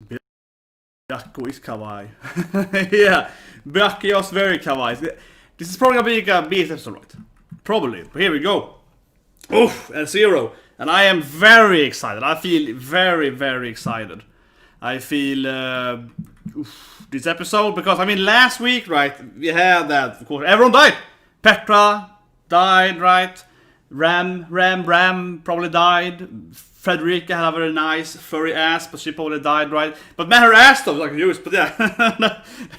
Beako is kawaii. Yeah, Beako is very kawaii. This is probably gonna be a BS episode, right? Probably. But here we go. Oof, and 0. And I am very excited. I feel very, very excited. I feel this episode because I mean last week, right? We had that. Of course, everyone died. Petra died, right? Ram probably died. Fredrica had a very nice furry ass, but she probably died, right? But man, her ass though was like used, but yeah,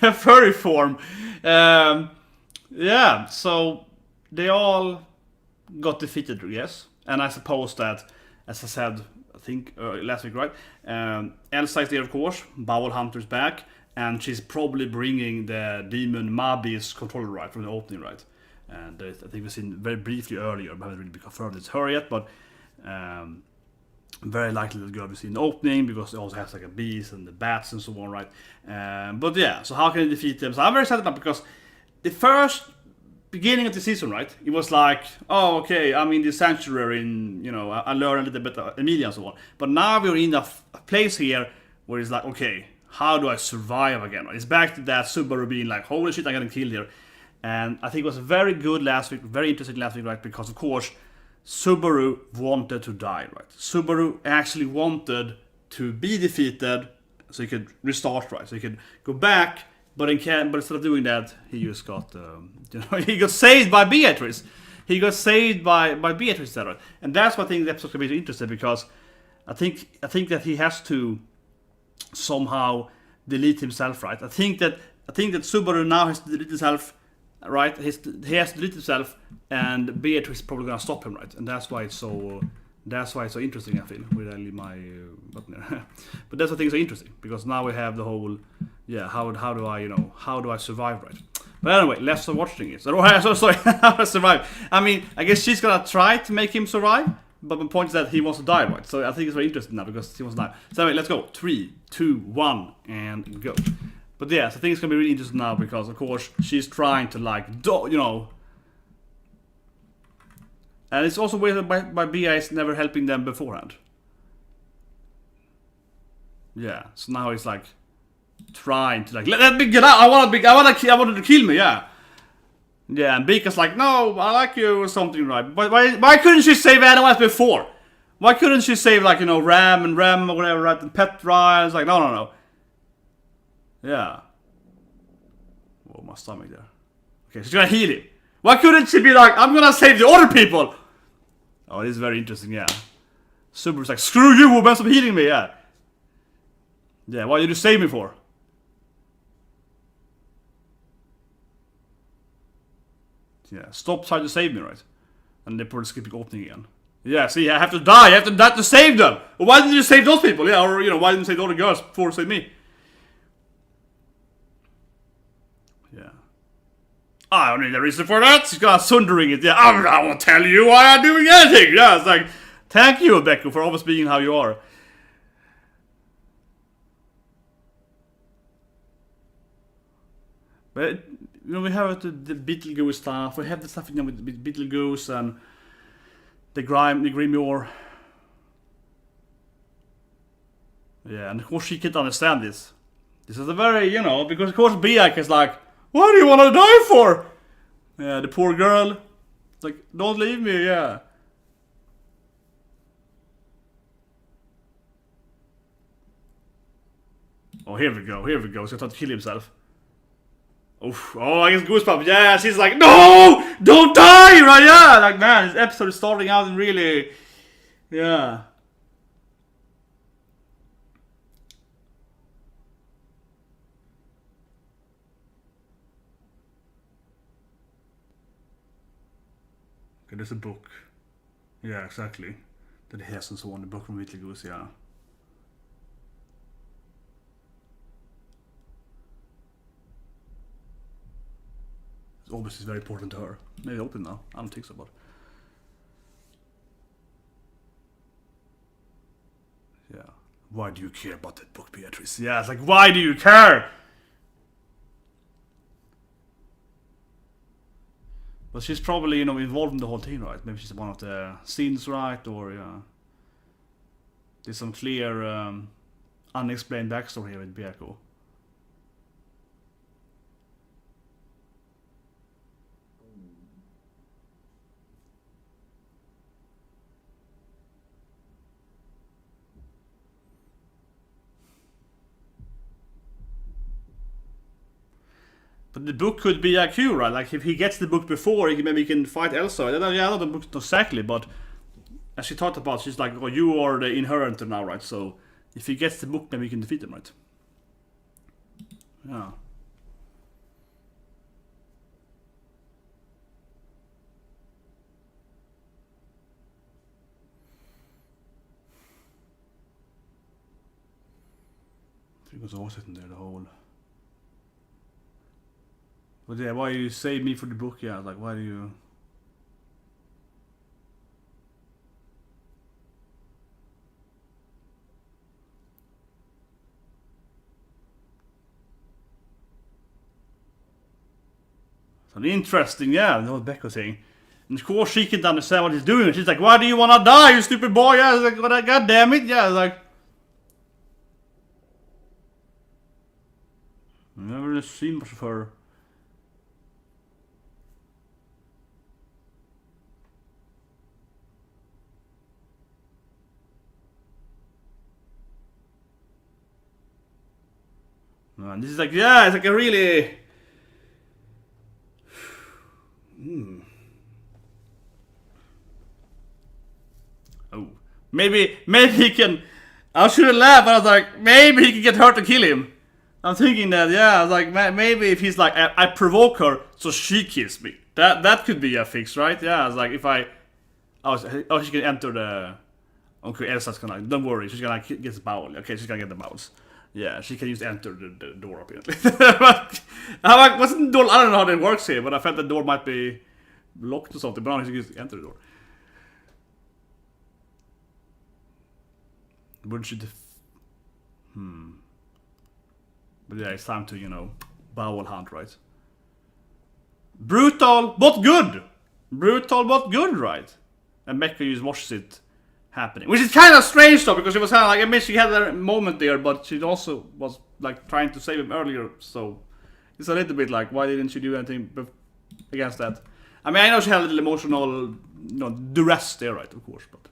her furry form. Yeah, so they all got defeated, yes. And I suppose that, as I said, I think last week, right? Elsa is there, of course. Bowel Hunter's back, and she's probably bringing the demon Mabi's controller, right, from the opening, right? And I think we've seen very briefly earlier, but haven't really been confirmed it's her yet, but very likely the girl we see in the opening because it also has like a bees and the bats and so on, right? But yeah, so how can they defeat them? So I'm very excited about because the first beginning of the season, right? It was like, oh, okay, I'm in the sanctuary and, you know, I learned a little bit of Emilia and so on. But now we're in a place here where it's like, okay, how do I survive again? It's back to that Subaru being like, holy shit, I'm getting killed here. And I think it was very good last week, very interesting last week, right? Because, of course, Subaru wanted to die, right? Subaru actually wanted to be defeated so he could restart, right? So he could go back, but instead of doing that, he just got, he got saved by Beatrice. He got saved by Beatrice, right? And that's why I think the episode can be interesting because I think that he has to somehow delete himself, right? I think that Subaru now has to delete himself. Right, he has to delete himself, and Beatrice is probably gonna stop him, right? And that's why it's so interesting. I feel with my button there. But that's why I think it's so interesting because now we have the whole, yeah, how do I survive, right? But anyway, let's start watching it. So sorry, how do I survive? I mean, I guess she's gonna try to make him survive, but my point is that he wants to die, right? So I think it's very interesting now because he wants to die. So anyway, let's go. 3, 2, 1, and go. But yes, I think it's gonna be really interesting now because, of course, she's trying to and it's also weird that by BI is never helping them beforehand. Yeah, so now he's like trying to let me get out. I wanted to kill me. Yeah, and Beako's like, no, I like you or something, right? But why couldn't she save anyone else before? Why couldn't she save Ram or whatever, right? And Petra. It's like no. Yeah. Oh, my stomach there. Okay, she's gonna heal him. Why couldn't she be like, I'm gonna save the other people? Oh, this is very interesting, yeah. Subaru's like, screw you, woman, stop healing me, yeah. Yeah, what did you save me for? Yeah, stop trying to save me, right? And they're probably skipping opening again. Yeah, see, I have to die. I have to die to save them. Well, why didn't you save those people? Yeah, or, why didn't you save the other girls before you save me? Yeah. I don't need a reason for that. She's got sundering it. Yeah, I won't tell you why I'm doing anything. Yeah, it's like, thank you, Beako, for always being how you are. But, we have the Beetlejuice stuff. We have the stuff with Beetlejuice and the Grimoire. Yeah, and of course she can't understand this. This is a very, because of course Beako is like, what do you want to die for? Yeah, the poor girl. It's like, don't leave me, yeah. Oh, here we go. He's gonna try to kill himself. Oof. Oh, I guess goosebumps. Yeah, she's like, no! Don't die! Right, yeah! Like, man, this episode is starting out and really... Yeah. Okay, there's a book. Yeah, exactly. That he has and so on. The book from Beetlejuice, yeah. It's obviously very important to her. Maybe open now. I don't think so, but... Yeah. Why do you care about that book, Beatrice? Yeah, it's like, why do you care? But she's probably, involved in the whole thing, right? Maybe she's one of the scenes, right? Or, yeah. There's some clear unexplained backstory here with Beako. But the book could be IQ, right? Like if he gets the book before, maybe he can fight Elsa. Yeah, not the book exactly, but as she talked about, she's like, oh, you are the inheritor now, right? So if he gets the book, maybe he can defeat him, right? Yeah. I think it was all sitting there, the whole... But yeah, why you save me for the book? Yeah, like why do you? So interesting, yeah, the whole Beako thing. And of course she can understand what he's doing. She's like, why do you wanna die, you stupid boy? Yeah, like, god damn it, yeah, like. Never seen much of her. And this is like, yeah, it's like a really... Oh. Maybe he can... I shouldn't laugh, but I was like, maybe he can get her to kill him. I'm thinking that, yeah, I was like, maybe if he's like, I provoke her so she kills me. That could be a fix, right? Yeah, I was like, if I... Oh, she can enter the... Okay, Elsa's gonna... Don't worry, she's gonna get the bowel. Okay, she's gonna get the bowels. Yeah, she can just enter the door apparently. But I'm like, wasn't the door? I don't know how that works here, but I felt the door might be locked or something. But now she can just enter the door. Wouldn't you? But yeah, it's time to bowel hunt, right? Brutal but good. Brutal but good, right? And Becca just watches it happening, which is kind of strange though, because she was kind of like, I mean, she had a moment there, but she also was like trying to save him earlier, so it's a little bit like, why didn't she do anything against that? I mean, I know she had a little emotional, duress there, right? Of course, but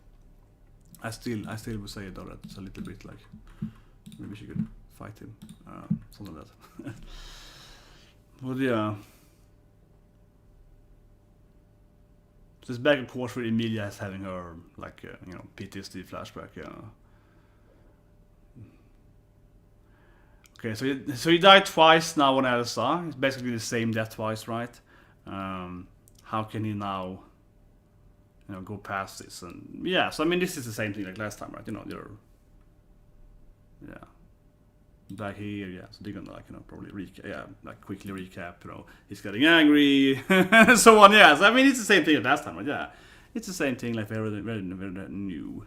I still would say though that it's a little bit like maybe she could fight him, something like that. But yeah. So it's back, of course, where Emilia is having her, like, PTSD flashback, yeah. Okay, so he died twice now on Elsa. It's basically the same death twice, right? How can he now, go past this? And yeah, so I mean, this is the same thing like last time, right? They're, yeah. Back here, yeah, so they're gonna probably quickly recap, he's getting angry, and so on, yeah. So I mean, it's the same thing as last time, right? Yeah, it's the same thing, like very new.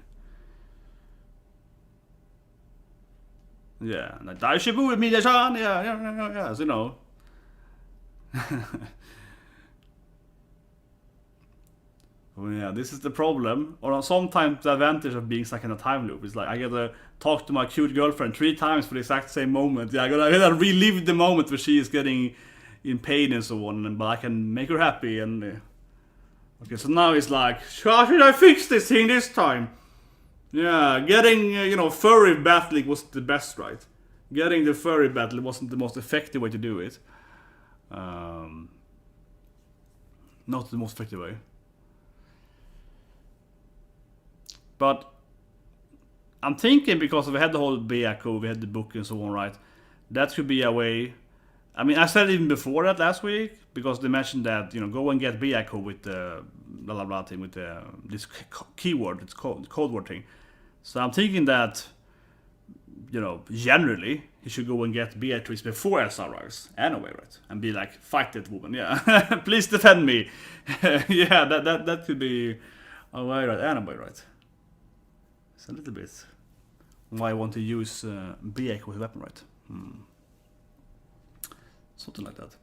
Yeah, like Daishibu with Milia-chan, yeah, so Well, yeah, this is the problem, or sometimes the advantage of being stuck in a time loop is like, I gotta talk to my cute girlfriend 3 times for the exact same moment. Yeah, I gotta relive the moment where she is getting in pain and so on, but I can make her happy. And okay, so now it's like, how should I fix this thing this time? Yeah, getting furry battling was the best, right? Getting the furry battle wasn't the most effective way to do it. Not the most effective way. But I'm thinking, because we had the whole Beako, we had the book and so on, right? That could be a way. I mean, I said it even before that last week, because they mentioned that, go and get Beako with the blah blah blah thing, with the this keyword, it's code word thing. So I'm thinking that, generally, he should go and get Beatrice before Elsa arrives, anyway, right? And be like, fight that woman, yeah. Please defend me. Yeah, that could be a way, right? Anyway, right? It's a little bit why I want to use Beako as a weapon, right? Something like that.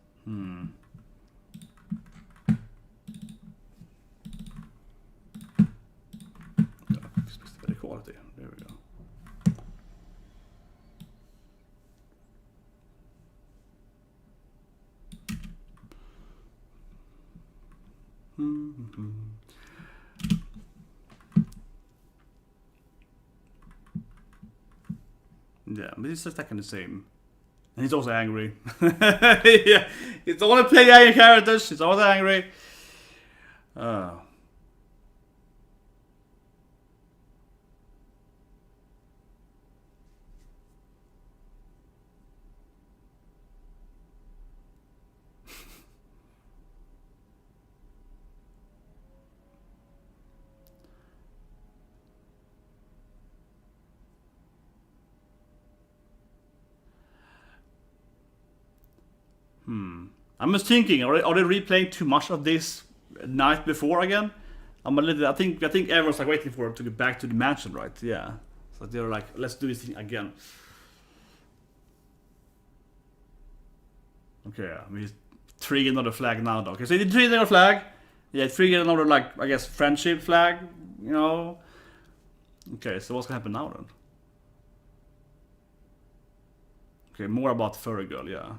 Yeah, better quality. There we go. Yeah, but he's just kind of the same. And he's also angry. Yeah, it's only play angry characters. He's always angry. I'm just thinking, are they replaying too much of this night before again? I'm a little. I think everyone's like waiting for it to get back to the mansion, right? Yeah. So they're like, let's do this thing again. Okay, I mean, he's triggering another flag now, though. Okay, so he did trigger another flag. Yeah, triggered another, like, I guess, friendship flag. You know. Okay, so what's gonna happen now then? Okay, more about furry girl, yeah.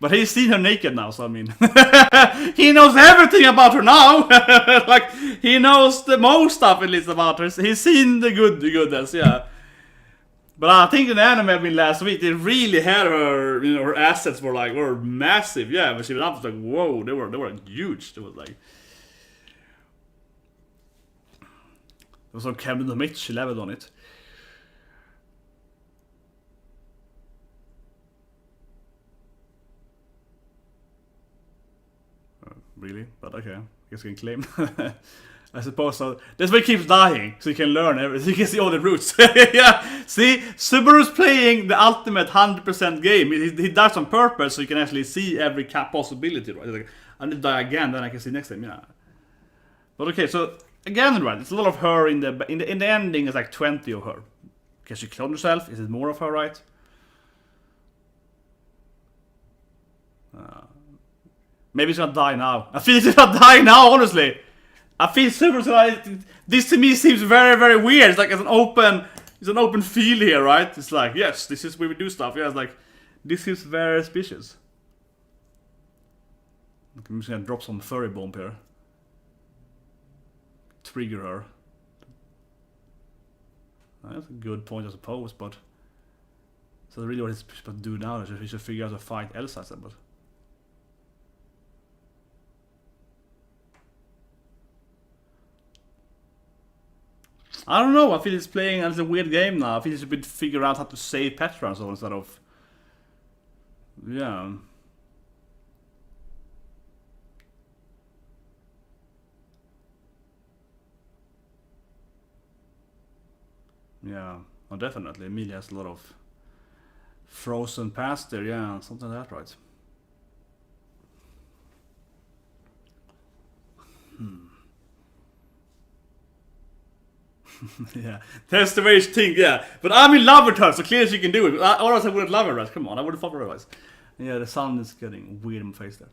But he's seen her naked now, so I mean, he knows everything about her now. Like, he knows the most stuff at least about her. He's seen the goodness, yeah. But I think in the anime I mean last week, they really had her, you know, her assets were massive, yeah. But she was up, like, whoa, they were huge. It was like, there was some Kevin the Mitch, she leveled on it. Really, but okay, I guess we can claim. I suppose so. That's why he keeps dying, so he can learn everything. He can see all the routes. Yeah, see, Subaru's playing the ultimate 100% game. He dies on purpose, so you can actually see every possibility, right? Like, I need to die again, then I can see next time. Yeah. But okay, so again, right? It's a lot of her in the ending. It's like 20 of her. Can she clone herself? Is it more of her, right? Maybe he's gonna die now. I feel he's gonna die now, honestly. I feel super. This to me seems very, very weird. It's like it's an open field here, right? It's like, yes, this is where we do stuff. Yeah, it's like, this is very suspicious. I'm just gonna drop some furry bomb here. Trigger her. That's a good point, I suppose, but so really what he's supposed to do now is he should figure out how to fight Elsa, I said, but. I don't know, I feel he's playing as a weird game now. I feel he should figure out how to save Petra and so instead of... Yeah. Yeah, well, definitely. Emilia has a lot of frozen past there, yeah, something like that, right? Yeah, that's the way she thinks, yeah. But I'm in love with her, so clearly she can do it. Otherwise I wouldn't love her, right? Come on, I wouldn't fuck her otherwise. Yeah, the sun is getting weird in my face there.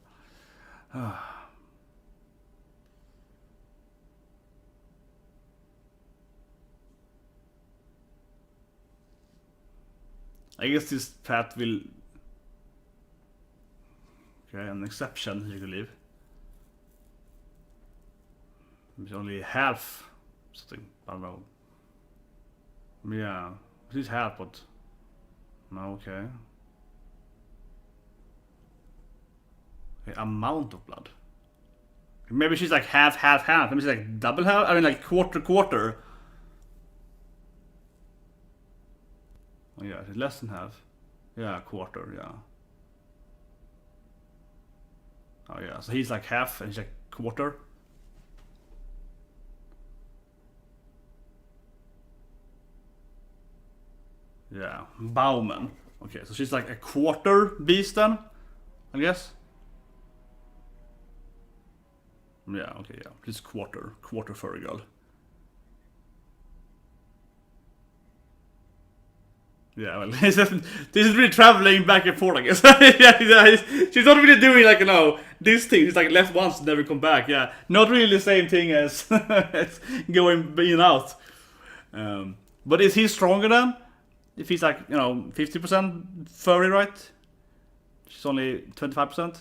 I guess this path will... Okay, an exception you can leave. It's only half something, I don't know. Yeah, it is half, but... No, okay. Okay, amount of blood. Maybe she's like half. Maybe she's like double half. I mean, like quarter. Oh yeah, it's less than half. Yeah, quarter. Yeah. Oh yeah, so he's like half and he's like quarter. Yeah, Bauman. Okay, so she's like a quarter beast then, I guess. Yeah, okay, yeah. She's quarter furry girl. Yeah, well, this is really traveling back and forth, I guess. Yeah, she's not really doing like, you know, this thing. She's like left once and never come back. Yeah, not really the same thing as, as going in and out. But is he stronger then? If he's like, you know, 50% furry, right? She's only 25%.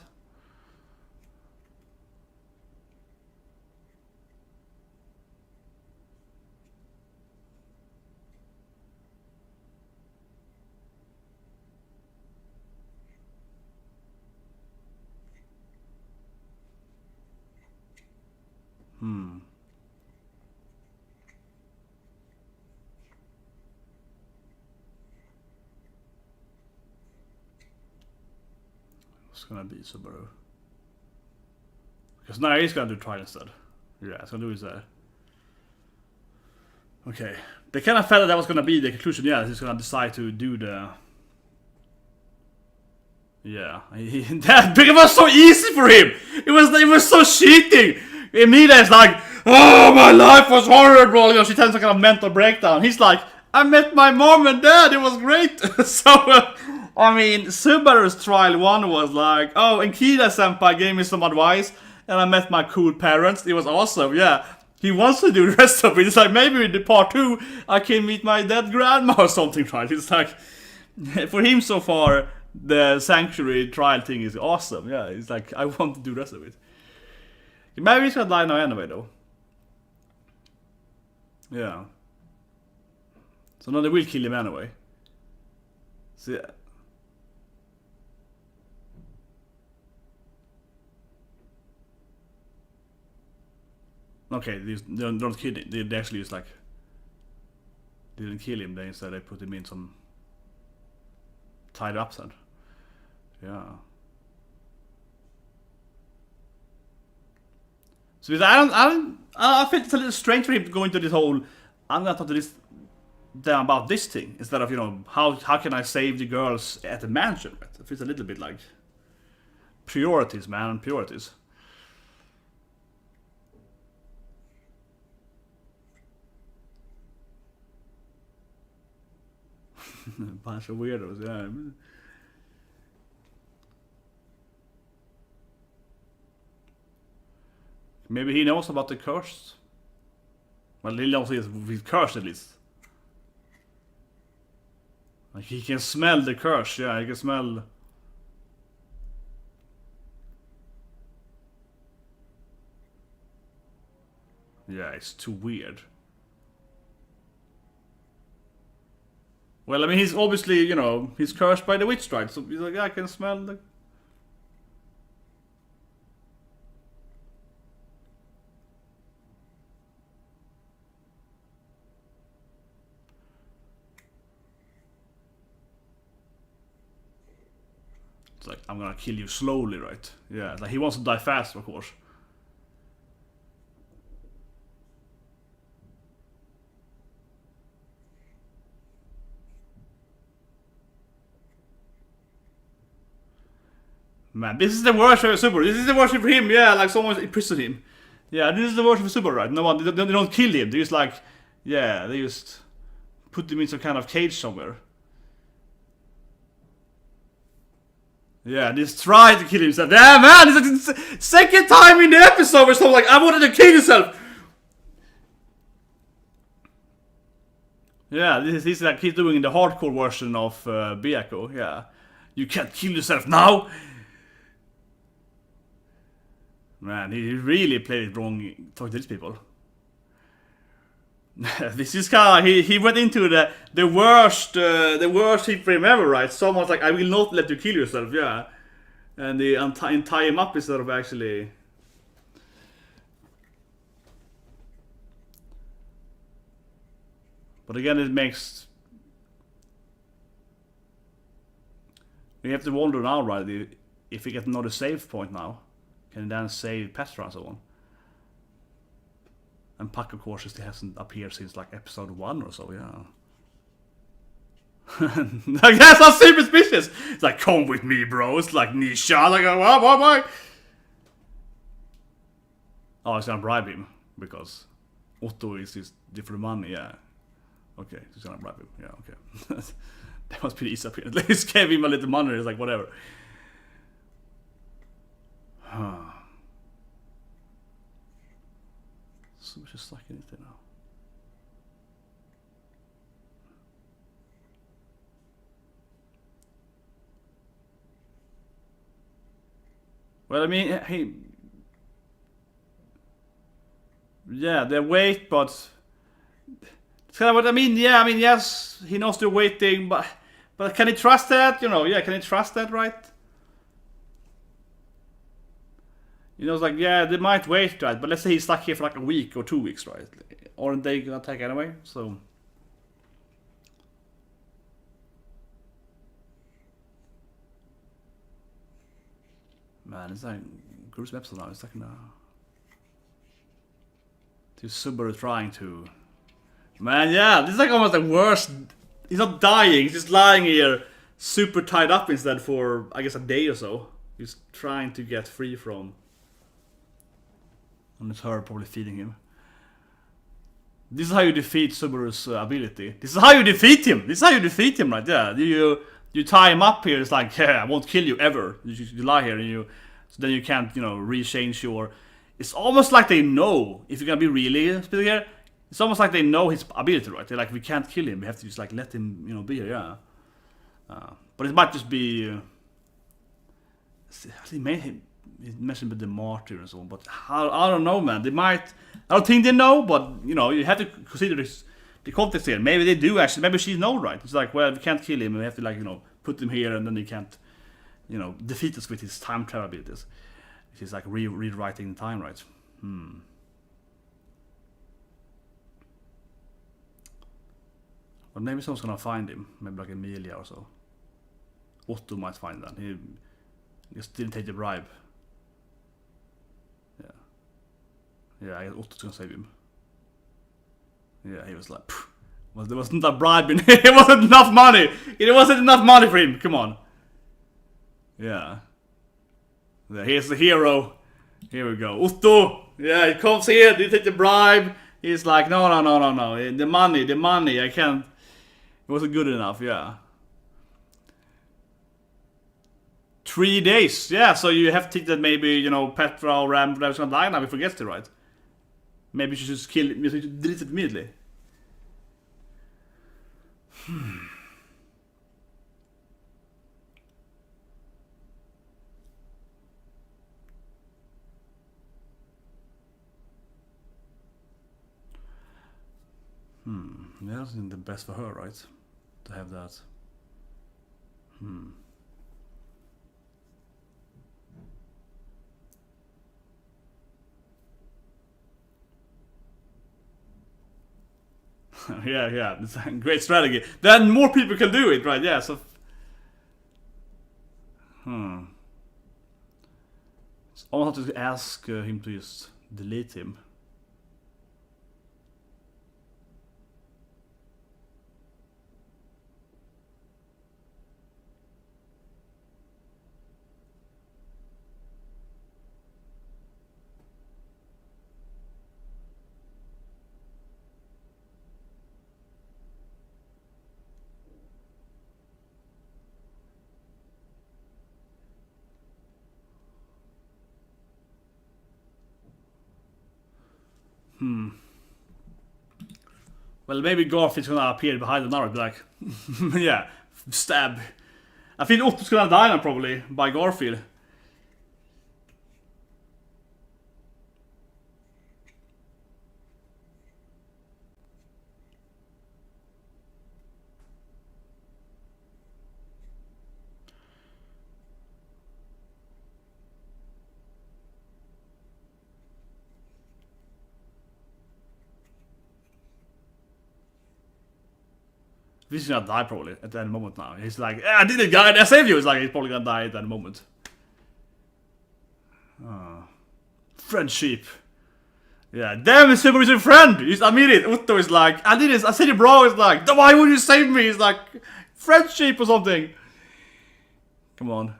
It's gonna be Subaru. Because now he's gonna do trial instead. Yeah, it's gonna do his Okay. They kind of felt that was gonna be the conclusion. Yeah, he's gonna decide to do the. Yeah, that it was so easy for him. It was so cheating. Emilia's like, oh, my life was horrible. You know, she has some kind of mental breakdown. He's like, I met my mom and dad. It was great. So, I mean, Subaru's trial 1 was like, oh, Echidna Senpai gave me some advice, and I met my cool parents. It was awesome. Yeah, he wants to do the rest of it. It's like maybe in the part 2, I can meet my dead grandma or something. Right? It's like, for him so far, the sanctuary trial thing is awesome. Yeah, it's like, I want to do the rest of it. Maybe he's gonna die now anyway, though. Yeah. So now they will kill him anyway. So yeah. Okay, they don't kill him. They actually just like, they didn't kill him. They instead they put him in some tied up then. Yeah. So I feel it's a little strange for him to go into this whole, I'm gonna talk to this them about this thing instead of, you know, how can I save the girls at the mansion? Right? It feels a little bit like priorities, man, priorities. Bunch of weirdos, yeah. Maybe he knows about the curse. Well, he knows he's cursed at least. Like he can smell the curse, yeah, he can smell. Yeah, it's too weird. Well, I mean, he's obviously, you know, he's cursed by the witch, right? So he's like, yeah, I can smell the. It's like, I'm gonna kill you slowly, right? Yeah, like he wants to die fast, of course. Man, this is the worst for Subaru. This is the worst for him, yeah, like someone's imprisoned him. Yeah, this is the worst for Subaru, right? No one, they don't kill him, they just like, yeah, they just put him in some kind of cage somewhere. Yeah, just try to kill himself. Yeah, man, it's like the second time in the episode where someone's like, I wanted to kill yourself. Yeah, this is like he's doing the hardcore version of Beako. Yeah, you can't kill yourself now. Man, he really played it wrong talking to these people. This is kind of he went into the worst hit frame ever, right? Someone's like, I will not let you kill yourself, yeah, and they tie him up instead of actually. But again, it makes. We have to wonder now, right? If we get another save point now, can then save Petra and so on. And Puck, of course, still hasn't appeared since like episode 1 or so, yeah. Like, that's not super suspicious. It's like, come with me, bro. It's like Nisha. Like, what? Oh, he's gonna bribe him because Otto is just different money, yeah. Okay, he's gonna bribe him, yeah, okay. That must be easy up here. At least gave him a little money, it's like, whatever. So we're just stuck in it there now. Well, I mean, hey, yeah, they wait, but it's kind of what I mean. Yeah, I mean, yes, he knows they're waiting, but can he trust that? You know, yeah, can he trust that, right? You know, it's like, yeah, they might wait, right? But let's say he's stuck here for like a week or 2 weeks, right? Aren't they gonna attack anyway? So. Man, it's like gruesome episode now. It's like Subaru trying to. Man, yeah, this is like almost the worst. He's not dying. He's just lying here, super tied up instead for I guess a day or so. He's trying to get free from. And it's her probably feeding him. This is how you defeat Subaru's ability. This is how you defeat him. This is how you defeat him, right? Yeah, you tie him up here. It's like, yeah, I won't kill you ever. You lie here, and so then you can't, rechange your. It's almost like they know if you're gonna be really speaking here. It's almost like they know his ability, right? They're like, we can't kill him. We have to just like let him, be here. Yeah. But it might just be. He mentioned about the martyr and so on, but I don't know, man. They might. I don't think they know, but you have to consider the context here. Maybe they do actually. Maybe she knows, right? It's like, well, we can't kill him. We have to put him here, and then he can't, defeat us with his time travel abilities. He's like rewriting the time, right? But maybe someone's gonna find him. Maybe like Emilia or so. Otto might find that. He just didn't take the bribe. Yeah, I guess Otto's gonna save him. Yeah, he was like, well, there wasn't a bribe in it. It wasn't enough money. It wasn't enough money for him. Come on. Yeah. Here's the hero. Here we go. Otto. Yeah, he comes here. Did take the bribe. He's like, no. The money. I can't. It wasn't good enough. Yeah. 3 days. Yeah, so you have to think that maybe, Petra or Ram, whatever's gonna die now if he forgets it, right? Maybe you should just kill him. You should delete it immediately. Yeah, that's the best for her, right? To have that. yeah, it's a great strategy. Then more people can do it, right? Yeah, so. It's almost have to ask him to just delete him. Well, maybe Garfield's gonna appear behind them now and be like, yeah, stab. I think Otto's gonna die now probably by Garfield. He's gonna die probably at that moment now. He's like, I did it, guy. I saved you. It's like he's probably gonna die at that moment. Friendship. Yeah, damn, it's Subaru's a friend. I mean it. Otto is like, I did this. I said it, bro. It's like, why would you save me? It's like, friendship or something. Come on.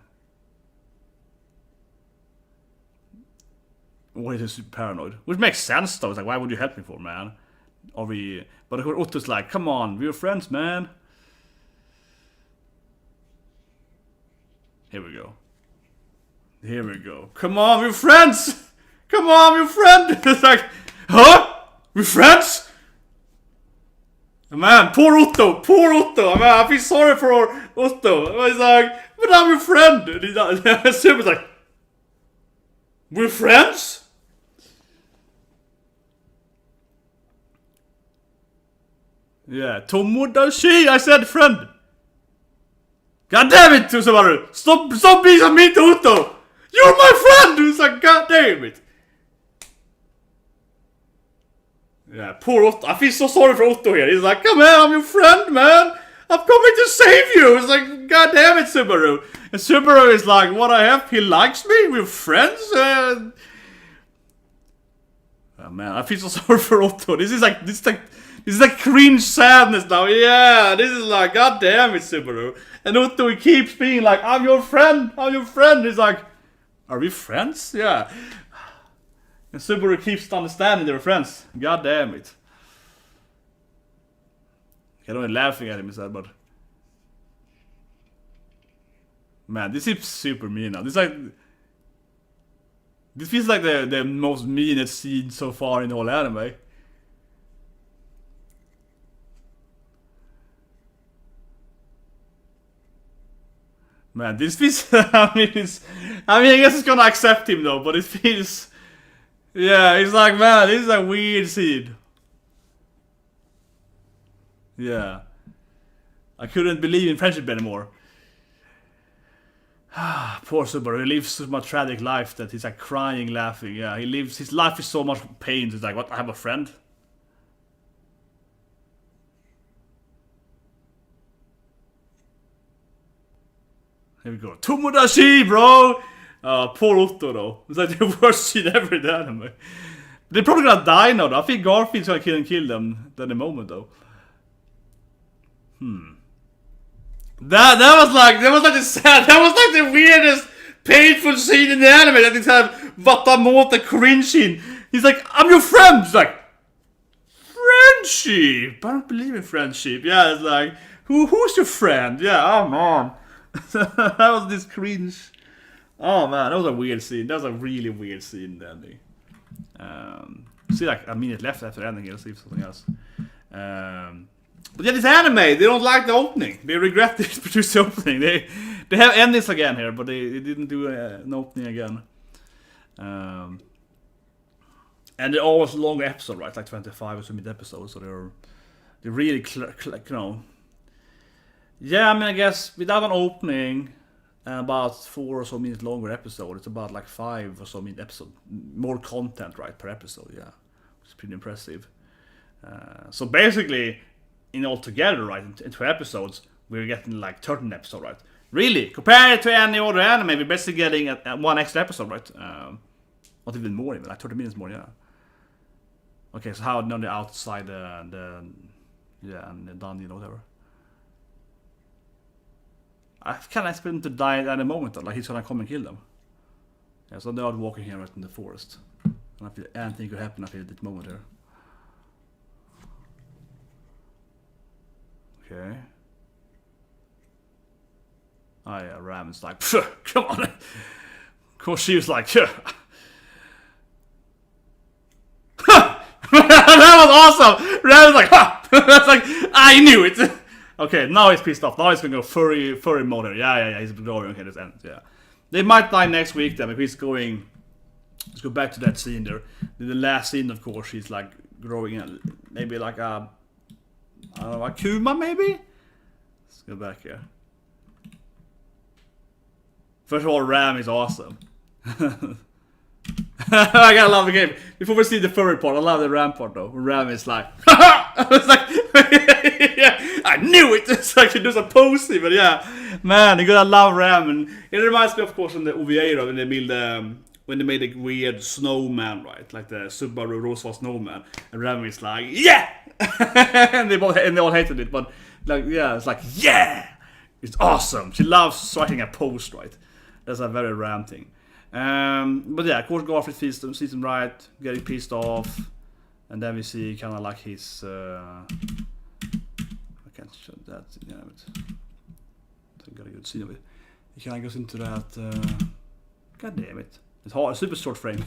Why is he super paranoid? Which makes sense though. It's like, why would you help me for, man? But Otto's like, come on, we're friends, man. Here we go. Come on, we're friends. Come on, we're friends. It's like, huh? We're friends? Man, poor Otto. Man, I feel sorry for Otto. He's like, but I'm your friend. And he's like, we're friends? Yeah, Tomodachi, I said friend. God damn it, Subaru! Stop being so mean to Otto! You're my friend! It's like, god damn it! Yeah, poor Otto. I feel so sorry for Otto here. He's like, come on, I'm your friend, man! I'm coming to save you! It's like, god God damn it, Subaru. And Subaru is like, what I have? He likes me? We're friends? Oh man, I feel so sorry for Otto. This is like cringe sadness now. Yeah, this is like, God damn it, Subaru. And Otto, he keeps being like, I'm your friend. He's like, are we friends? Yeah. And Subaru keeps understanding they're friends. God damn it. I'm only laughing at him instead, but man, this is super mean now. This feels like the most meanest scene so far in the whole anime. Man, this feels. I guess it's gonna accept him though, but it feels. Yeah, it's like, man, this is a weird scene. Yeah. I couldn't believe in friendship anymore. Poor Subaru, he lives such a tragic life that he's like crying, laughing. Yeah, his life is so much pain. He's like, what, I have a friend? Here we go. Tomodachi, bro! Poor Otto though. It's like the worst scene ever in the anime. They're probably gonna die now though. I think Garfield's gonna kill them in a moment though. That was like the weirdest, painful scene in the anime. That is kind of Watamote cringe scene. He's like, I'm your friend. He's like, friendship. I don't believe in friendship. Yeah, it's like, who's your friend? Yeah, oh man. That was this cringe. Oh man, that was a weird scene. That was a really weird scene in the ending. See, like a minute left after the ending here. Let's see if something else. But yeah, this anime, they don't like the opening. They regret they produced the opening. They have endings again here, but they didn't do an opening again. And they're always longer episodes, right? Like 25 or so mid episodes, so they're really you know. Yeah, I mean, I guess without an opening, about 4 or so minutes longer episode, it's about like 5 or so minute episode, more content, right, per episode. Yeah, it's pretty impressive. So basically, in all together, right, in 2 episodes, we're getting like 13 episodes, right? Really, compared to any other anime, we're basically getting one extra episode, right? Not even more, even like 30 minutes more, yeah. Okay, so how on the outside and the dungeon or whatever. I kind of expect him to die at a moment, though. Like he's gonna come and kill them. Yeah, so they are walking here right in the forest, and I feel anything could happen. I feel at this moment here. Okay. Oh yeah, Ram is like, come on. Of course, she was like, that was awesome. Ram was like, that's like, I knew it. Okay, now he's pissed off. Now he's gonna go furry mode here. Yeah. He's going. Okay, this ends. Yeah, they might die next week then. If he's going, let's go back to that scene there. The last scene, of course, he's like growing, maybe like a. I don't know, Akuma maybe? Let's go back here. First of all, Ram is awesome. I gotta love the game. Before we see the furry part, I love the Ram part though. Ram is like, it's like, yeah, I knew it! It's like she does a posy, but yeah. Man, you gotta love Ram. And it reminds me, of course, of the OVA when they made a weird snowman, right? Like the Subaru Rosa snowman. And Ram is like, yeah! and they all hated it, but like, yeah, it's like, yeah! It's awesome. She loves striking a pose, right? That's a very Ram thing. But yeah, of course, Garfield sees him right, getting pissed off. And then we see kind of like his... I can't show that. Yeah, but I got a good scene of it. He kind of goes into that... God damn it. It's hard, super short frame.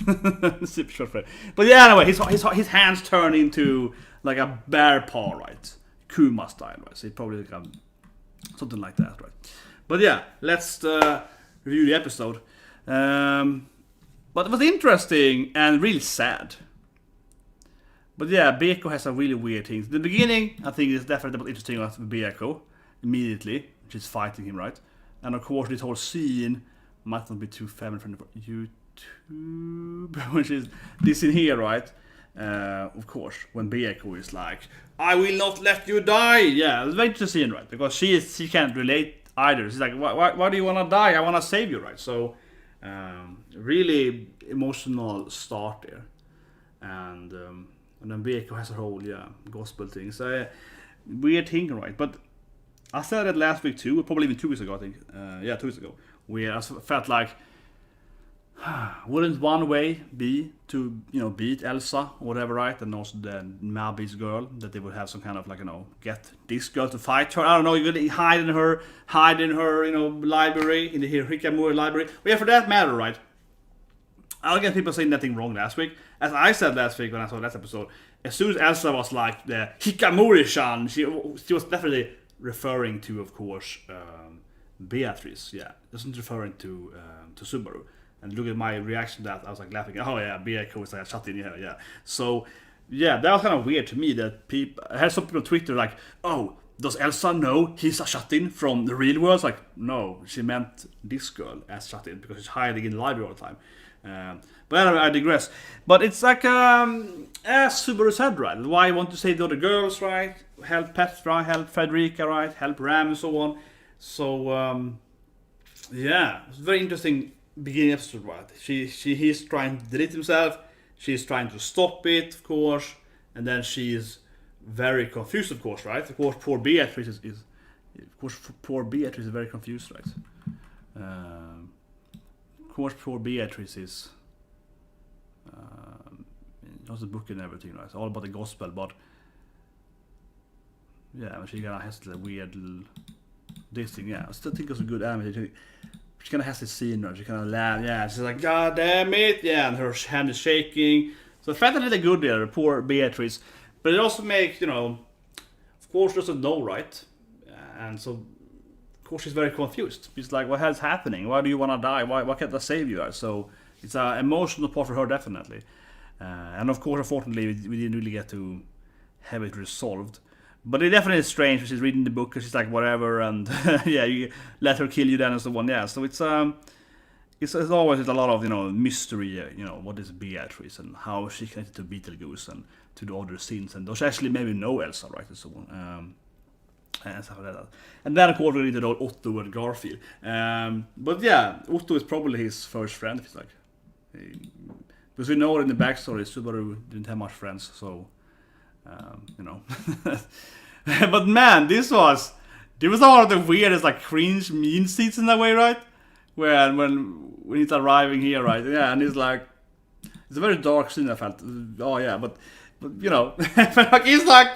Super short frame. But yeah, anyway, his hands turn into like a bear paw, right? Kuma style, right? So it probably like something like that, right? But yeah, let's review the episode. But it was interesting and really sad. But yeah, Beako has some really weird things. The beginning, I think, is definitely the most interesting with Beako. Immediately, she's fighting him, right? And of course, this whole scene might not be too family friendly for YouTube, which is this scene here, right? Of course, when Beako is like, I will not let you die. Yeah, it's very interesting, right? Because she can't relate either. She's like, why do you want to die? I want to save you, right? So, really emotional start there. And then Beako has her whole, gospel thing. So, weird thing, right? But I said it last week too, probably even 2 weeks ago, I think. 2 weeks ago. Where I felt like, wouldn't one way be to, beat Elsa or whatever, right? And also the Mabi's girl, that they would have some kind of like, get this girl to fight her. I don't know, you're gonna hide in her, library, in the Hikamura library. Well, yeah, for that matter, right? I'll get people saying nothing wrong last week. As I said last week when I saw that episode, as soon as Elsa was like the Hikamura-shan, she was definitely referring to, of course, Beatrice. Yeah, wasn't referring to Subaru. And look at my reaction to that. I was like laughing. Oh yeah, Beako is like a shut in here. Yeah. So yeah, that was kind of weird to me that I had some people on Twitter like, oh, does Elsa know he's a shut in from the real world? It's like, no, she meant this girl as shut in because she's hiding in the library all the time. But anyway, I digress. But it's like, as Subaru said, right? Why I want to save the other girls, right? Help Petra, help Fredrica, right? Help Ram and so on. So yeah, it's very interesting beginning episode, right? He's trying to delete himself. She's trying to stop it, of course, and then she's very confused, of course, right? Of course, poor Beatrice is very confused, right? Of course, poor Beatrice is. Knows the book and everything, right? It's all about the gospel, but yeah, she kind of has the weird this thing. Yeah, I still think it's a good anime. She kind of has this scene where she kind of laughs. Yeah, she's like, God damn it. Yeah, and her hand is shaking. So the fact that they're good there, poor Beatrice. But it also makes, of course, doesn't know, right? And so, of course, she's very confused. She's like, what hell's happening? Why do you want to die? Why can't I save you? So it's an emotional part for her, definitely. And of course, unfortunately, we didn't really get to have it resolved. But it definitely is strange when she's reading the book because she's like, whatever, and yeah, you let her kill you then and so on. Yeah, so it's always a lot of, mystery, what is Beatrice and how is she connected to Beetlejuice and to the other scenes, and does she actually maybe know Elsa, right, and so on. And stuff like that. And then, of course, we read about Otto and Garfield. But yeah, Otto is probably his first friend, if it's like. Because we know in the backstory, Subaru didn't have much friends, so. But man, this was one of the weirdest, like, cringe mean scenes in that way, right? When he's arriving here, right? Yeah, and he's like, it's a very dark scene. I felt. Oh yeah, but like, he's like,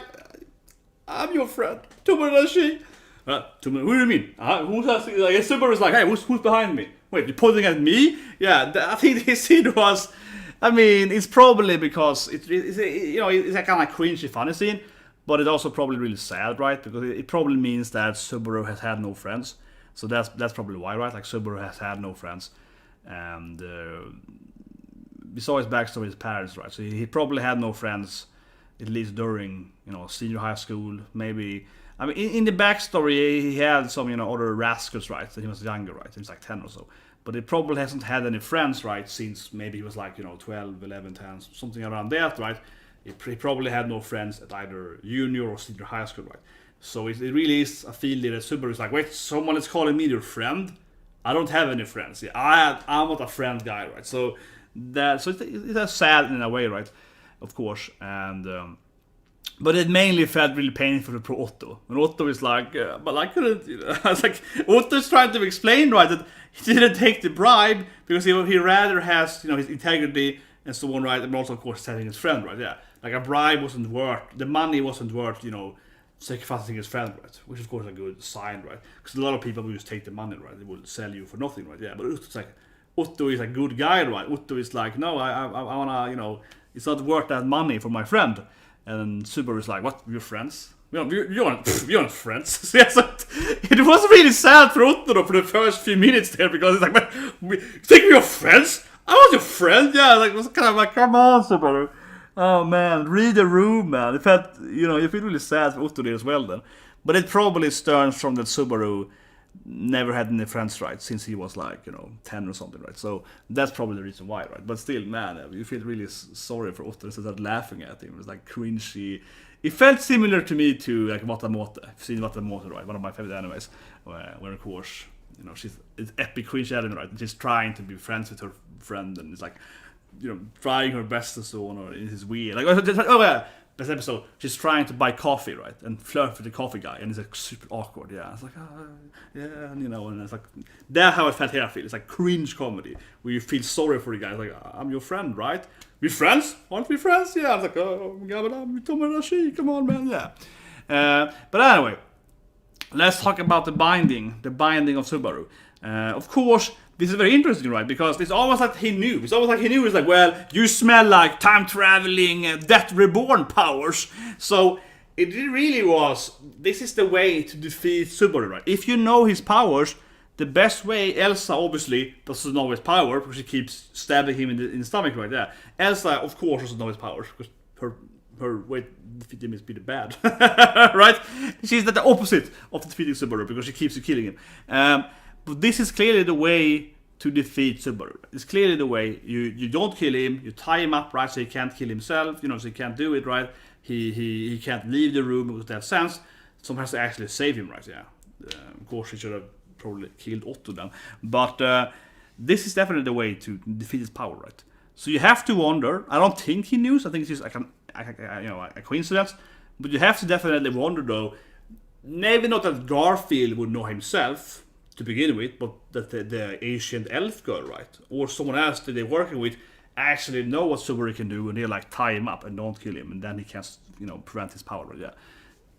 I'm your friend. Tomodachi. What do you mean? Who's like, Subaru's like, hey, who's behind me? Wait, you're pointing at me? Yeah, I think this scene was. I mean, it's probably because it's a kind of cringy, funny scene, but it's also probably really sad, right? Because it probably means that Subaru has had no friends, so that's probably why, right? Like, Subaru has had no friends, and we saw his backstory, his parents, right? So he probably had no friends, at least during senior high school, maybe. I mean, in the backstory, he had some other rascals, right? That he was younger, right? He was like 10 or so. But he probably hasn't had any friends, right, since maybe he was like, 12, 11, 10, something around that, right? He probably had no friends at either junior or senior high school, right? So it really is a feeling that Subaru is like, wait, someone is calling me your friend? I don't have any friends. Yeah, I'm not a friend guy, right? So it's sad in a way, right? Of course, and but it mainly felt really painful for Otto. And Otto is like, but I couldn't. I was like, Otto's trying to explain, right, that he didn't take the bribe because he rather has, his integrity and so on, right, and also, of course, telling his friend, right, yeah. Like, a bribe wasn't worth, the money wasn't worth, sacrificing his friend, right, which, of course, is a good sign, right, because a lot of people will just take the money, right, they will sell you for nothing, right, yeah, but Otto is a good guy, right, Otto is like, no, I wanna, it's not worth that money for my friend. And Subaru is like, what, we're friends? You're not friends. So yeah, so it was really sad for Otto for the first few minutes there, because it's like, man, you think we're friends? I was your friend? Yeah, like, it was kind of like, come on, Subaru. Oh man, read the room, man. In fact, you feel really sad for Otto there as well then. But it probably stems from that Subaru never had any friends, right, since he was like 10 or something, right? So that's probably the reason why, right? But still, man, you feel really sorry for Otto instead of laughing at him. It's like cringy, it felt similar to me to like Watamote. I've seen Watamote, right? One of my favorite animes, where of course, you know, it's epic cringe anime, right? And she's trying to be friends with her friend, and it's like, you know, trying her best and so on, or it is weird. Like, oh yeah, this episode, she's trying to buy coffee, right, and flirt with the coffee guy, and it's like super awkward. Yeah, it's like, yeah, and you know, and it's like that's how it felt here. I feel it's like cringe comedy where you feel sorry for the guy. It's like, I'm your friend, right? We friends? Aren't we friends? Yeah. I was like, oh, come on, man, yeah. But anyway, let's talk about the binding of Subaru. Of course, this is very interesting, right? Because it's almost like he knew. It's almost like he knew. It's like, well, you smell like time traveling, Death Reborn powers. So it really was. This is the way to defeat Subaru, right? If you know his powers, the best way. Elsa obviously doesn't know his power because she keeps stabbing him in the stomach, right there. Elsa, of course, doesn't know his powers because her way to defeat him is pretty bad, right? She's the opposite of defeating Subaru because she keeps killing him. But this is clearly the way to defeat Subaru. It's clearly the way. You don't kill him, you tie him up, right, so he can't kill himself, you know, so he can't do it, right? He can't leave the room because that sense. Someone has to actually save him, right? Yeah. Of course, he should have probably killed Otto then. But this is definitely the way to defeat his power, right? So you have to wonder. I don't think he knew. So I think it's just a coincidence. But you have to definitely wonder, though. Maybe not that Garfield would know himself to begin with, but that the ancient elf girl, right, or someone else that they're working with, actually know what Subaru can do, and they like tie him up and don't kill him, and then he can, you know, prevent his power. Right? Yeah,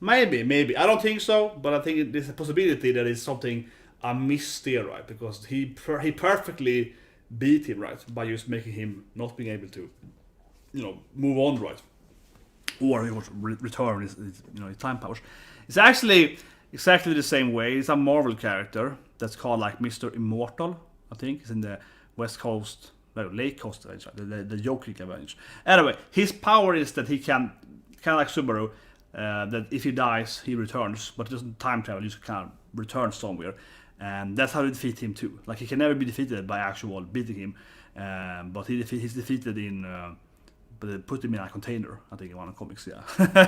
maybe. I don't think so, but I think there's a possibility that it's something I missed there, right? Because he perfectly beat him, right, by just making him not being able to, you know, move on, right, or he was return his you know, his time powers. It's actually exactly the same way. It's a Marvel character that's called like Mr. Immortal, I think. It's in the West Coast, Lake Coast Avenge, the Jokic Avenge. Anyway, his power is that he can, kind of like Subaru, that if he dies, he returns, but he doesn't time travel, he just kind of returns somewhere. And that's how you defeat him too. Like, he can never be defeated by actual beating him, but he's defeated in... but they put him in a container, I think, in one of the comics, yeah.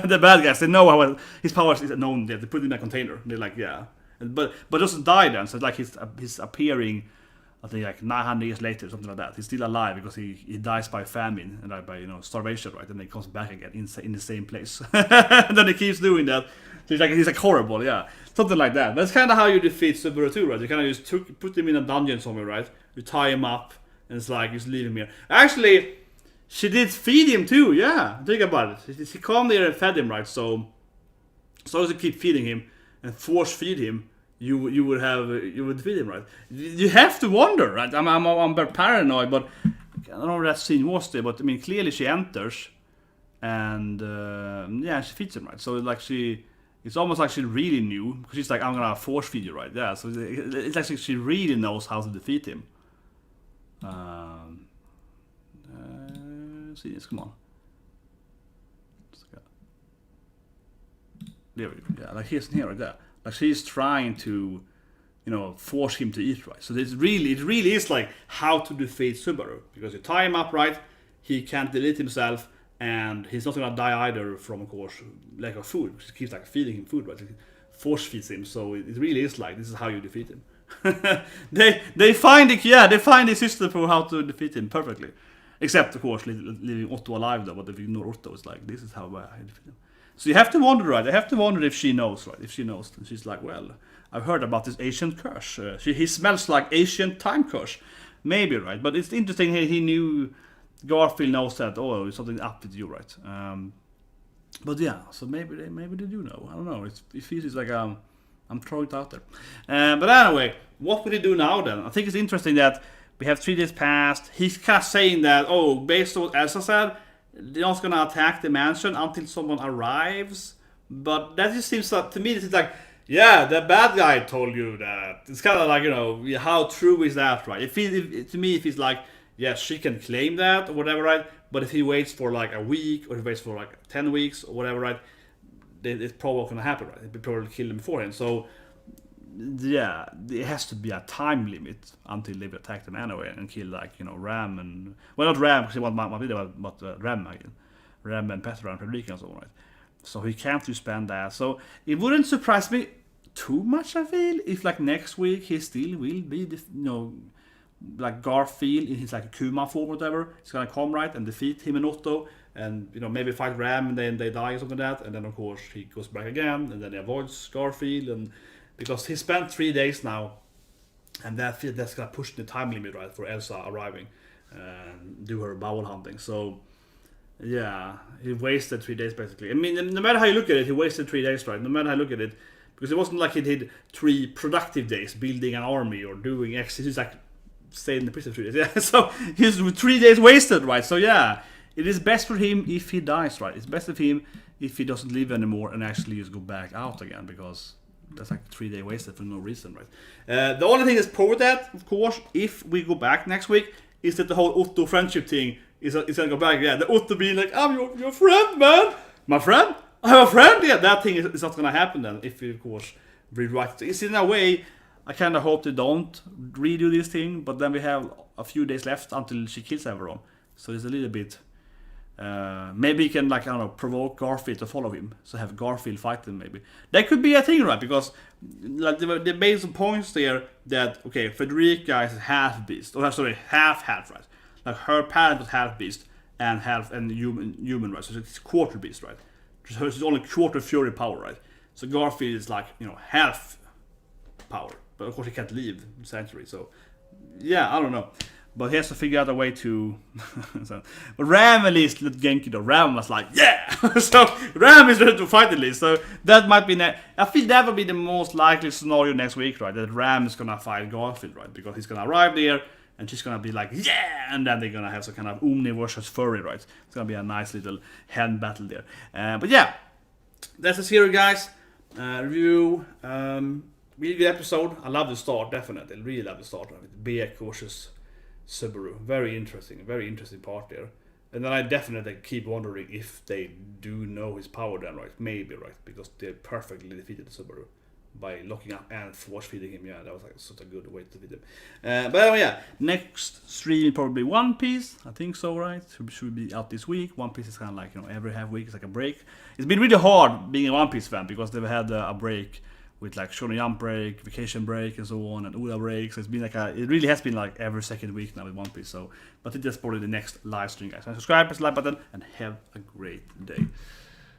The bad guys, they know how his powers is known, they put him in a container. They're like, yeah. But doesn't die then, so it's like he's appearing, I think, like 900 years later, something like that. He's still alive because he dies by famine, and by, you know, starvation, right? And then he comes back again in the same place. And then he keeps doing that. So he's like horrible, yeah. Something like that. That's kind of how you defeat Subaru too, right? You kind of just put him in a dungeon somewhere, right? You tie him up, and it's like, just leave him here. Actually... she did feed him too, yeah. Think about it. She came there and fed him, right? So as long as you keep feeding him and force feed him, you would defeat him, right? You have to wonder, right? I'm very paranoid, but I don't know where that scene was there. But I mean, clearly she enters, and yeah, she feeds him, right? So like it's almost like she really knew, because she's like, I'm gonna force feed you, right? Yeah. So it's like she really knows how to defeat him. See this, come on. There we go. Yeah, like here's here, right there. Like she's trying to, you know, force him to eat, right? So it really is like how to defeat Subaru, because you tie him up, right? He can't delete himself, and he's not gonna die either from, of course, lack of food, because he keeps like feeding him food, right? Force feeds him, so it really is like this is how you defeat him. they find the system for how to defeat him perfectly. Except, of course, leaving Otto alive, though. But if you ignore Otto, it's like, this is how I defeat him. So you have to wonder, right? I have to wonder if she knows, right? If she knows, and she's like, well, I've heard about this ancient curse. He smells like ancient time curse. Maybe, right? But it's interesting, he knew, Garfield knows that, oh, there's something up with you, right? But yeah, so maybe they do know. I don't know. It feels like I'm throwing it out there. But anyway, what will he do now then? I think it's interesting that we have 3 days past. He's kind of saying that, oh, based on what Elsa said, they're not going to attack the mansion until someone arrives. But that just seems like, to me, this is like, yeah, the bad guy told you that. It's kind of like, you know, how true is that, right? To me, if he's like, yes, she can claim that or whatever, right? But if he waits for like a week, or he waits for like 10 weeks or whatever, right? It's probably not going to happen, right? They'll probably kill him beforehand. So, yeah, there has to be a time limit until they attack them anyway and kill, like, you know, Ram and... Well, not Ram, because he wants my video, but Ram again. Ram and Petra and Fredrica and so on, right? So he can't suspend that. So it wouldn't surprise me too much, I feel, if like next week he still will be, like Garfield in his like Kuma form or whatever. He's gonna come right and defeat him and Otto, and maybe fight Ram, and then they die or something like that. And then of course he goes back again, and then he avoids Garfield, and because he spent 3 days now, and that's gonna push the time limit right for Elsa arriving and do her bowel hunting. So yeah, he wasted 3 days basically. I mean, no matter how you look at it, he wasted 3 days, right? No matter how you look at it, because it wasn't like he did 3 productive days building an army or doing X. He's like stayed in the prison 3 days. Yeah, so he's 3 days wasted, right? So yeah, it is best for him if he dies, right? It's best for him if he doesn't live anymore and actually just go back out again, because that's like 3 days wasted for no reason, right? The only thing that's poor with that, of course, if we go back next week, is that the whole Otto friendship thing is gonna go back. Yeah, the Otto being like, I'm your friend, man. My friend? I have a friend? Yeah, that thing is not gonna happen then if we, of course, rewrite it. It's in a way, I kind of hope they don't redo this thing, but then we have a few days left until she kills everyone. So it's a little bit... maybe he can, like, I don't know, provoke Garfield to follow him. So have Garfield fight them, maybe. That could be a thing, right? Because like they made some points there that, okay, Fredrica is half beast. Or sorry, half, right? Like her parent was half beast and half and human, right? So it's quarter beast, right? So it's only quarter fury power, right? So Garfield is like, half power. But of course he can't leave Sanctuary, so yeah, I don't know. But he has to figure out a way to... so, but Ram at least let Genki though. Ram was like, yeah! So Ram is ready to fight at least. So that might be... I feel that would be the most likely scenario next week, right? That Ram is gonna fight Garfield, right? Because he's gonna arrive there and she's gonna be like, yeah! And then they're gonna have some kind of Omni versus Furry, right? It's gonna be a nice little hand battle there. But yeah, that's the series, guys. Review. Really good episode. I love the start, definitely. I really love the start of it. Beako versus Subaru. Very interesting part there. And then I definitely keep wondering if they do know his power then, right? Maybe, right? Because they perfectly defeated Subaru by locking up and force feeding him. Yeah, that was like such a good way to defeat him. But anyway, yeah, next stream probably One Piece. I think so, right? Should be out this week. One Piece is kind of like, every half week is like a break. It's been really hard being a One Piece fan because they've had a break with like Shonen Jump break, vacation break, and so on, and Oda break. So it's been like it really has been like every second week now with One Piece. So, but it is probably the next live stream, guys. So subscribe, press the like button, and have a great day.